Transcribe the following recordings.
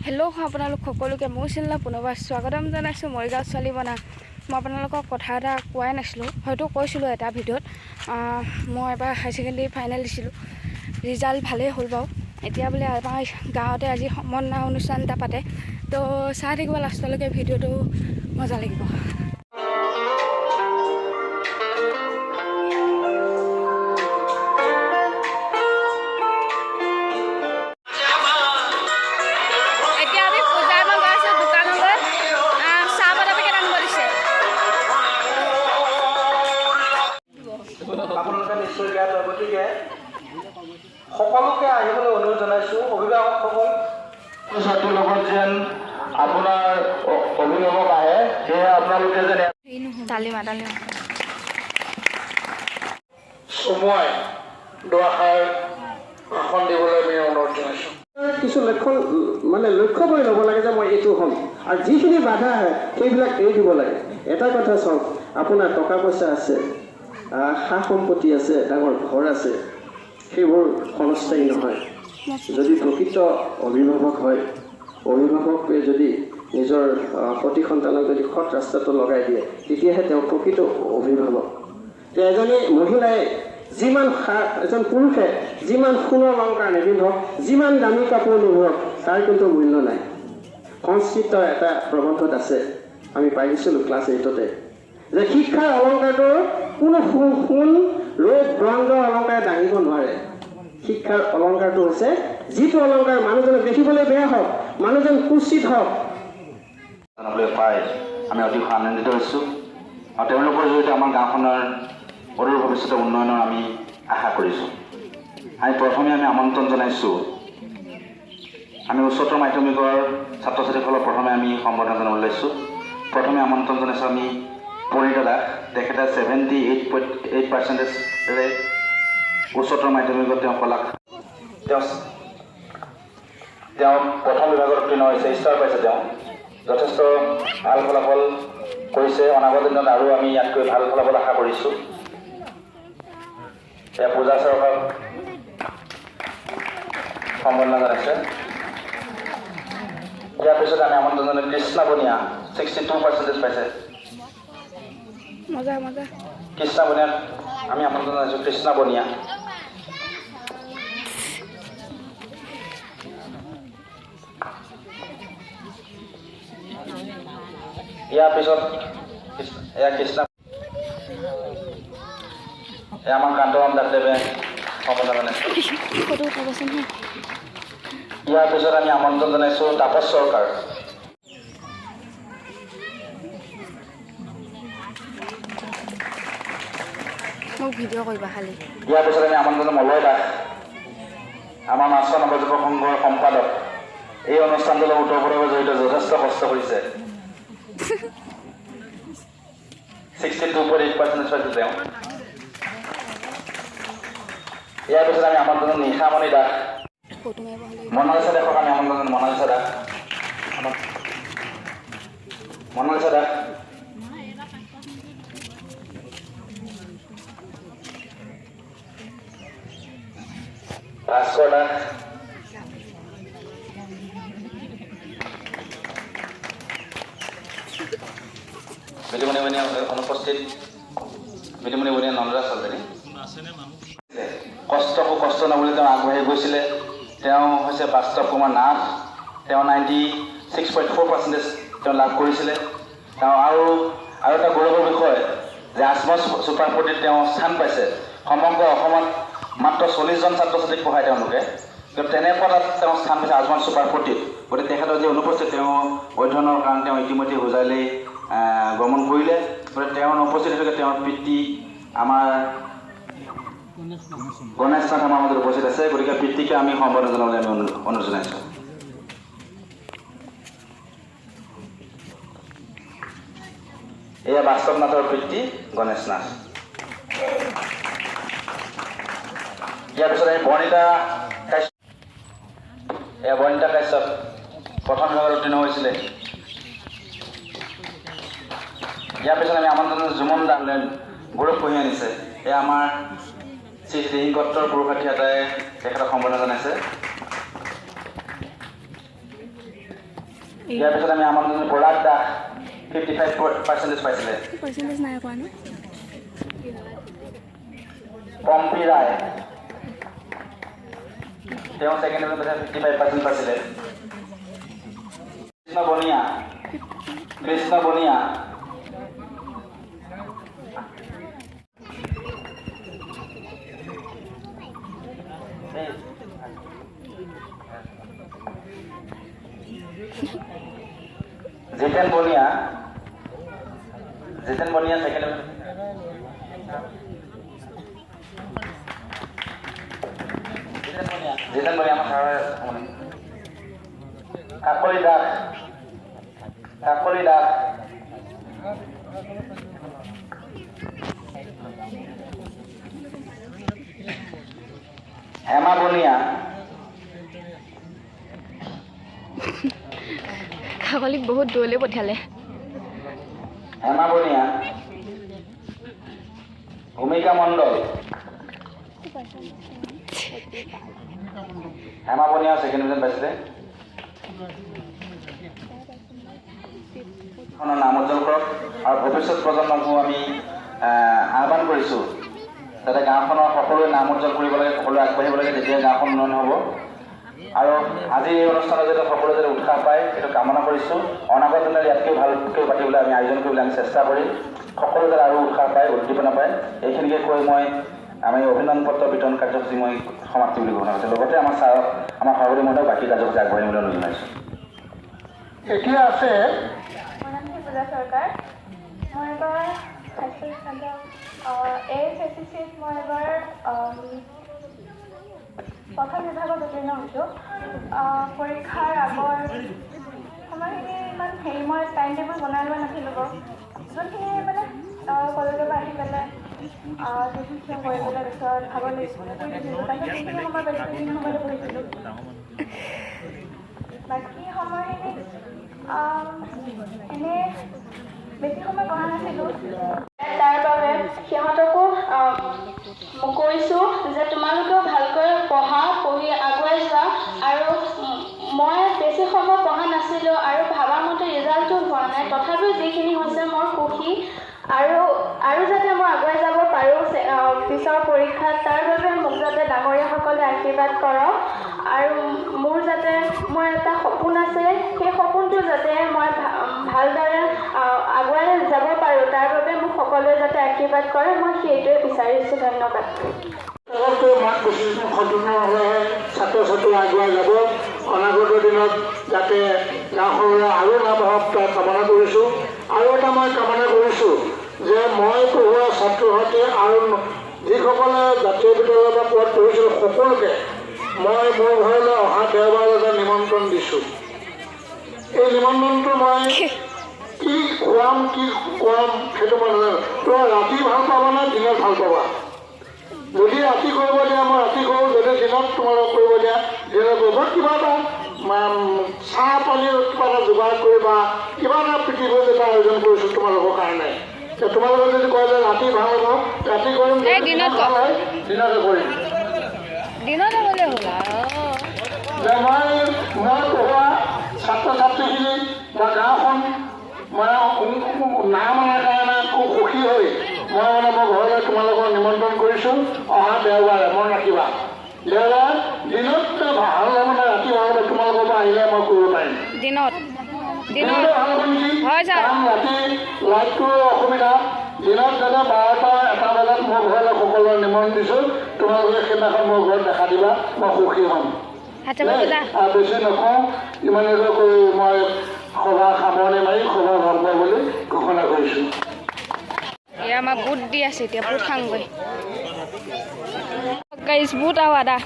Hello' আপোনালোক সকলোকে মোৰ চেনেলত পুনৰবাৰ স্বাগতম জনাইছোঁ। মৰিগাঁও ছোৱালী বনা মই আপোনালোকক কথা এটা কোৱাই নাছিলোঁ, হয়তো কৈছিলোঁ এটা ভিডিঅ'ত। মই এবাৰ হায়াৰ ছেকেণ্ডেৰী ফাইনেল দিছিলোঁ, ৰিজাল্ট ভালেই হ'ল বাৰু। এতিয়া বোলে আমাৰ গাঁৱতে আজি সম্বৰ্ধনা অনুষ্ঠান এটা পাতে, তো চাই থাকিব লাষ্টলৈকে, ভিডিঅ'টো মজা লাগিব। আপোনালোকে নিশ্চয় জ্ঞাত, গতিকে সকলোকে আহিবলৈ অনুৰোধ জনাইছোঁ। অভিভাৱকসকল ছাত্ৰীৰ লগত যেন আপোনাৰ অভিভাৱক আহে, সেয়ে আপোনালোকে যেন চমুৱাই দুআষাৰ ভাষণ দিবলৈ আমি অনুৰোধ জনাইছোঁ। কিছু লক্ষণ লক্ষ্য কৰি ল'ব লাগে যে মই এইটো হ'ম, আৰু যিখিনি বাধা আহে সেইবিলাক এৰি দিব লাগে। এটা কথা চাওক, আপোনাৰ টকা পইচা আছে, সা সম্পত্তি আছে, ডাঙৰ ঘৰ আছে, সেইবোৰ ক্ষণস্থায়ী নহয়। যদি প্ৰকৃত অভিভাৱক হয়, অভিভাৱকে যদি নিজৰ সতি সন্তানক যদি সৎ ৰাস্তাটো লগাই দিয়ে, তেতিয়াহে তেওঁ প্ৰকৃত অভিভাৱক। এজনী মহিলাই এজন পুৰুষে যিমান সোণ অলংকাৰ নিপিন্ধক, যিমান দামী কাপোৰ নিপিন্ধক, তাৰ কিন্তু মূল্য নাই। সংস্কৃত এটা প্ৰবন্ধত আছে, আমি পাইছিলোঁ ক্লাছ 8তে, যে শিক্ষাৰ অলংকাৰটো কোনো সোণ ৰূপ ব্ৰঞ্জ অলংকাৰে দাঙিব নোৱাৰে। শিক্ষাৰ অলংকাৰটো হৈছে যিটো অলংকাৰ মানুহজনক দেখিবলৈ বেয়া হওক, মানুহজন কুচিত হওক, পাই আমি অতি আনন্দিত হৈছোঁ, আৰু তেওঁলোকৰ জৰিয়তে আমাৰ গাঁওখনৰ অদূৰ ভৱিষ্যতৰ উন্নয়নৰ আমি আশা কৰিছোঁ। প্ৰথমে আমি আমন্ত্ৰণ জনাইছোঁ, আমি উচ্চতৰ মাধ্যমিকৰ ছাত্ৰ ছাত্ৰীসকলক প্ৰথমে আমি সম্বৰ্ধনা জনাবলৈ লৈছোঁ। প্ৰথমে আমন্ত্ৰণ জনাইছোঁ আমি পৰিণীতা দাস, তেখেতে 78% উচ্চতৰ মাধ্যমিকত তেওঁ প্ৰথম বিভাগত উত্তীৰ্ণ হৈছে, ষ্টাৰ পাইছে। তেওঁ যথেষ্ট ভাল ফলাফল কৰিছে। অনাগত দিনত আৰু আমি ইয়াতকৈ ভাল ফলাফল আশা কৰিছোঁ। পূজা চৰকাৰ সম্বৰ্ধনা জনাইছে। ইয়াৰ পিছত আমি আমন্ত্ৰণ জনাই কৃষ্ণা বনিয়া, 62% পাইছে। কৃষ্ণা বনিয়াক আমি আমন্ত্ৰণ জনাইছোঁ। কৃষ্ণা বনিয়া ইয়াৰ পিছত কৃষ্ণা আমাৰ কান্তৰাম দাসদেৱে সম্বৰ্ধনা জনাইছে। ইয়াৰ পিছত আমি আমন্ত্ৰণ জনাইছোঁ তাপস চৰকাৰ। ইয়াৰ পিছত আমি আমন্ত্ৰণ মলয় দাস, আমাৰ মাছৰ নৱযুৱক সংঘৰ সম্পাদক। এই অনুষ্ঠানটোৰ লগত ওতঃপ্ৰোতভাৱে জড়িত, যথেষ্ট কষ্ট কৰিছে। 62.8% পাইছে তেওঁ। ইয়াৰ পিছত আমি আমন্ত্ৰণ নিশামণি দাস, মনালিছা দাসক আমি আমন্ত্ৰণ। মনালিছা দাস ভাস্কৰ দাস, বিদুমণি বনিয়া অনুপস্থিত। বিদুমণি বনিয়া নন্দৰাজ চৌধুৰী কষ্ট নবুলি তেওঁ আগবাঢ়ি গৈছিলে। তেওঁ হৈছে বাস্তৱ কুমাৰ নাথ, তেওঁ 96.4% তেওঁ লাভ কৰিছিলে। তেওঁ আৰু এটা গৌৰৱৰ বিষয় যে আজমল ছুপাৰ 40ত তেওঁ স্থান পাইছে। সমগ্ৰ অসমত মাত্ৰ 40জন ছাত্ৰ ছাত্ৰীক পঢ়ায় তেওঁলোকে, কিন্তু তেনেকুৱা তাত তেওঁ স্থান পাইছে আজমল ছুপাৰ 40ত। গতিকে তেখেতৰ যি অনুপস্থিত, তেওঁ অধ্যয়নৰ কাৰণে তেওঁ ইতিমধ্যে হোজাইলৈ গমন কৰিলে। গতিকে তেওঁৰ অনুপস্থিত হিচাপে তেওঁৰ পিতৃ আমাৰ গণেশ নাথ আমাৰ মাজত উপস্থিত আছে। গতিকে পিতৃকে আমি সম্বৰ্ধনা জনাবলৈ আমি অনুৰোধ জনাইছোঁ। এয়া বাস্তৱ নাথৰ পিতৃ গণেশ নাথ। ইয়াৰ পিছত আমি বৰ্ণিতা কাশ্যপ প্ৰথম বিভাগত উত্তীৰ্ণ হৈছিলে। ইয়াৰ পিছত আমি আমন্ত্ৰণ জুমন দাস গৌৰৱ কঢ়িয়াই আনিছে। এয়া আমাৰ শ্ৰী সিংগত্তৰ পুৰুষাৰ্থী এটাই তেখেতক সম্বৰ্ধনা জনাইছে। ইয়াৰ পিছত আমি আমন্ত্ৰণ পৰাগ দাস 55% পাইছিলে। পাৰ্চেণ্টেজ নাই কোৱা ন? পম্পী ৰায় তেওঁ ছেকেণ্ড ডিভিজন 55% পাইছিলে। কৃষ্ণ বনিয়া জিতেন বনিয়া ছেকেণ্ড জিতেন বনিয়া আমাৰ ছাৰ কাকলি দাস হেমা বনিয়া কাকলিক বহুত দূৰলৈ পঠিয়ালে। হেমা বনিয়া ভূমিকা মণ্ডল হেমা বনিয়া ছেকেণ্ড ডিভিজন পাইছিলে। নাম উজ্জ্বল কৰক আৰু ভৱিষ্যত প্ৰজন্মকো আমি আহ্বান কৰিছোঁ যাতে গাঁওখনৰ সকলোৱে নাম উজ্জ্বল কৰিব লাগে, সকলোৱে আগবাঢ়িব লাগে, তেতিয়া গাঁওখন উন্নয়ন হ'ব। আৰু আজি এই অনুষ্ঠানত যাতে সকলোৱে যাতে উৎসাহ পায় সেইটো কামনা কৰিছোঁ। অনাগত দিনত ইয়াতকৈ ভালকৈ পাতিবলৈ আমি আয়োজন কৰিবলৈ আমি চেষ্টা কৰিম। সকলোৱে যাতে আৰু উৎসাহ পায়, উদ্দীপনা পায়, এইখিনিকে কৈ মই আমি অভিনন্দন পত্ৰ বিতৰণ কাৰ্যসূচী মই সমাপ্তি বুলি ঘোষণা কৰিছোঁ। লগতে আমাৰ ছাৰক আমাৰ সভাপতি মহোদয়ক বাকী কাৰ্যসূচী আগবাঢ়িবলৈ লৈ জনাইছোঁ। এতিয়া আছে পূজা চৰকাৰ। মই এবাৰ AHSCCত মই এবাৰ প্ৰথম বিভাগত উত্তীৰ্ণ হৈছোঁ। পৰীক্ষাৰ আগৰ সময়খিনি ইমান মই টাইম টেবুল বনাই লোৱা নাছিলোঁ বাৰু। যোনখিনি মানে কলেজৰ পৰা আহি পেলাই টিউশ্যন কৰি পেলাই পিছত ভাগৰ লাগিছিলোঁ তাৰপিছত যিখিনি সময় পাইছিলোঁ সেইখিনি সময়তে পঢ়িছিলোঁ। বাকী সময়খিনিত এনেই বেছি সময় পঢ়া নাছিলোঁ। তাৰ বাবে সিহঁতকো কৈছোঁ যে তোমালোকেও ভালকৈ পঢ়ি আগুৱাই যোৱা। আৰু মই বেছি সময় পঢ়া নাছিলোঁ আৰু ভাবামতে ৰিজাল্টটো হোৱা নাই, তথাপিও যিখিনি হৈছে মই সুখী। আৰু যাতে মই আগুৱাই যাব পাৰোঁ পিছৰ পৰীক্ষাত, তাৰ বাবে মোক যাতে ডাঙৰীয়াসকলে আশীৰ্বাদ কৰক। আৰু মোৰ এটা সপোন আছে, সেই সপোনটো যাতে মই ভালদৰে আগুৱাই যাব পাৰোঁ, তাৰ বাবে মোক সকলোৱে যাতে আশীৰ্বাদ কৰে, মই সেইটোৱে বিচাৰিছোঁ। ধন্যবাদ। ছাত্ৰ ছাত্ৰী আগুৱাই যাব, অনাগত দিনত যাতে গাঁওখনলৈ আৰু নাম হওক তাৰ কামনা কৰিছোঁ। আৰু এটা মই কামনা কৰিছোঁ যে মই পঢ়োৱা ছাত্ৰ ছাত্ৰী আৰু যিসকলে জাতীয় বিদ্যালয়ৰ পৰা পোৱাত পঢ়িছিলোঁ সকলোকে মই মোৰ ঘৰলৈ অহা দেওবাৰলৈ এটা নিমন্ত্ৰণ দিছোঁ। এই নিমন্ত্ৰণটো মই কি খুৱাম কি খুৱাম সেইটো মই নাজানো। তোমাৰ ৰাতি ভাল পাবা নে দিনত ভাল পাবা? যদি ৰাতি কৰিব দিয়া মই ৰাতি কৰোঁ, যদি দিনত তোমালোক কৰিব দিয়া দিনত কৰিব। কিবা এটা চাহ পানী কিবা এটা যোগাৰ কৰি বা কিবা এটা প্ৰীতিভোজ এটা আয়োজন কৰিছোঁ তোমালোকৰ কাৰণে। তোমালোকে যদি কয় যে ৰাতি ভাল হ'ব, ৰাতি কৰিম, দিনত ভাল হয় দিনতে কৰিম। দিনতে হ'লে হ'ল যে মই পঢ়োৱা ছাত্ৰ ছাত্ৰীখিনি বা গাঁওখন নাম অনাৰ কাৰণে খুব সুখী হৈ মই মোৰ ঘৰলৈ তোমালোকক নিমন্ত্ৰণ কৰিছোঁ। অহা দেওবাৰে মন ৰাখিবা, দেওবাৰে দিনত ভাল হ'ব নে ৰাতি ভাল হ'ব তোমালোকৰ পৰা আহিলে মই কৰিব পাৰিম। দিনতে ভাল হ'ব নেকি? কাৰণ ৰাতি লাইটটো অসুবিধা। দিনত যাতে 12টা-1টা বজাত মোৰ ঘৰলৈ সকলোৰে নিমন্ত্ৰণ দিছোঁ। তোমালোকে সেইদিনাখন মোৰ ঘৰত দেখা দিবা, মই সুখী হ'ম। বেছি নকওঁ, ইমানকৈ কৰি মই সভা সামৰণি মাৰি সভা ভংগ বুলি ঘোষণা কৰিছোঁ। এয়া আমাৰ বুট দি আছে, এতিয়া বুট খাওঁগৈ। বুট আৰু আদা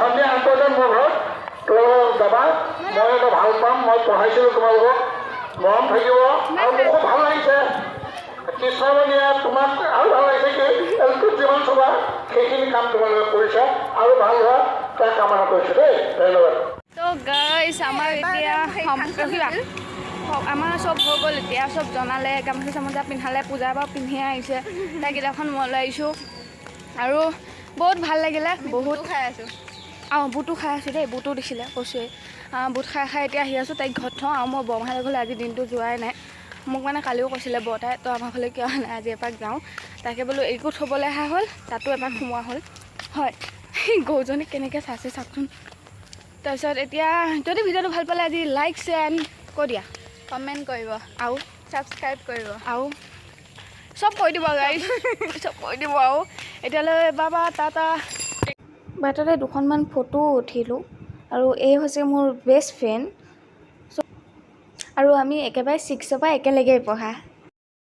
সন্ধিয়া 8 বজাত মোৰ ঘৰত তোমালোকক যাবা। মই এটা ভাল পাম, মই পঢ়াইছিলোঁ তোমালোকক, মৰম থাকিব। আৰু মোৰ খুব ভাল লাগিছে কৃষ্ণমণিয়ে তোমাক আৰু ভাল লাগিছে কি এলটোত যিমান চবা সেইখিনি কাম তোমালোকে কৰিছা আৰু ভাল হোৱা তাৰ কামনা কৰিছোঁ দেই। ধন্যবাদ। তো গাইছ আমাৰ এতিয়া আমাৰ চব হৈ গ'ল। এতিয়া চব জনালে, গামোচা চামোচা পিন্ধালে, পূজা বাৰু পিন্ধি আহিছে, তাইকেইটাখন মই লৈ আহিছোঁ আৰু বহুত ভাল লাগিলে। বহুত খাই আছোঁ বুটো খাই আছোঁ দেই, বুটো দিছিলে কৈছোঁৱেই। বুট খাই খাই এতিয়া আহি আছোঁ তাইক ঘৰত থওঁ আৰু মই বৰমাহঁতৰ ঘৰলৈ আজি দিনটো যোৱাই নাই মোক মানে কালিও কৈছিলে বৰতাই তই আমাৰ ঘৰলৈ কিয় অহা নাই আজি এপাক যাওঁ তাকে বোলো এইকো থ'বলৈ অহা হ'ল তাতো এপাক সোমোৱা হ'ল হয় গৰুজনীক কেনেকৈ চাইছে চাওকচোন তাৰপিছত এতিয়া যদি ভিডিঅ'টো ভাল পালে আজি লাইক শ্বেয়াৰ কৈ দিয়া কমেণ্ট কৰিব আৰু ছাবস্ক্ৰাইব কৰিব আৰু চব কৈ দিব গাইজ চব কৈ দিব আৰু এতিয়ালৈ বাবা টাটা বাটতে দুখনমান ফটো উঠিলোঁ আৰু এই হৈছে মোৰ বেষ্ট ফ্ৰেণ্ড আৰু আমি একেবাৰে 6ৰ পৰা একেলগেই পঢ়া